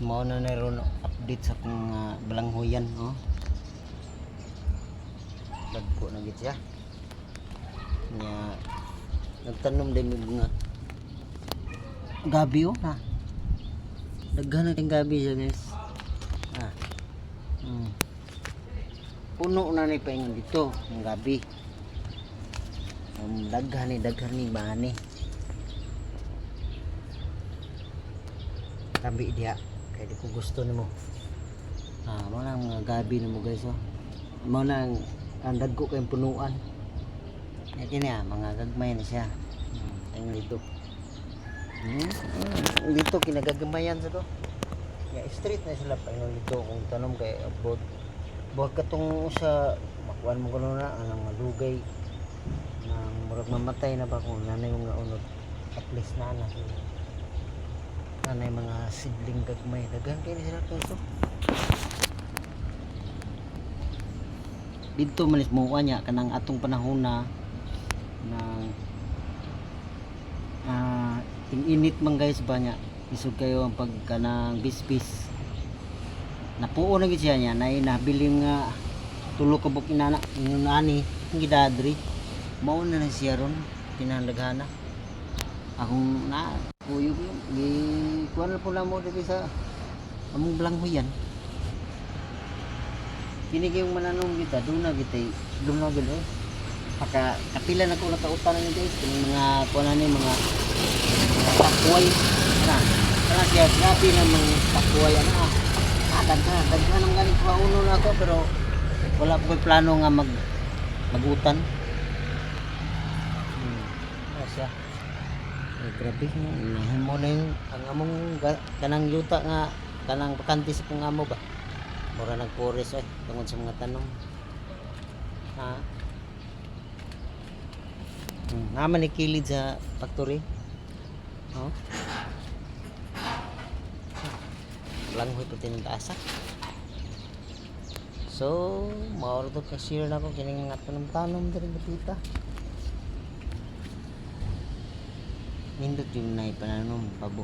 Mao na ron update sa kung balanghoyan, no. Dagko na gid siya. Nya nagtanom din mi mga gabi na. Daghan na ting gabi siya, guys. Puno na ni paingon dito ng gabi. Daghan ni bani. Tabi dia kay di ko gusto nimo. Mo nang mga gabi nimo, guys, oh. Mo nang ang dagko kay punuan. Kini mga gagmay na siya. Ang dito. Dito kinagagamayan sa to. Ya street na sila paingon dito kung tanom kay abot. Buhat katong sa makuan mo kuno na ang malugay nang murag mamatay na ba kung nanay yung naunod. At least na nanay mga sidling gagmay dagan kay sila to. Dito manis mo nya kanang atong panahon na init man, guys, ba nya isog kayo ang pagkanang bisbis napuo na gid siya nya nabiling nga tulo ka buk inana ani gidadri mao na siya ron pinandaghana akong na kuyog gi kuan po na mo dito sa among balanghoyan. Kini yung mananong kita duna gitay dumagol kapila na ko nakautan ni, guys, kung mga kuan ni mga takway kana siya grabe na mga takway daghan ng galing pauno na ako pero wala ko plano nga magutan. Siya grabe mo na yung ang among kanang yuta nga kanang bakante sa kung amo ba mura nagpores tungod sa mga tanom naman ni kilid sa factory. Langhoy pati ng taasa. So mauro to ka-share na ko kining mga tanom diri batita. Nindot yung nai pananom pabo.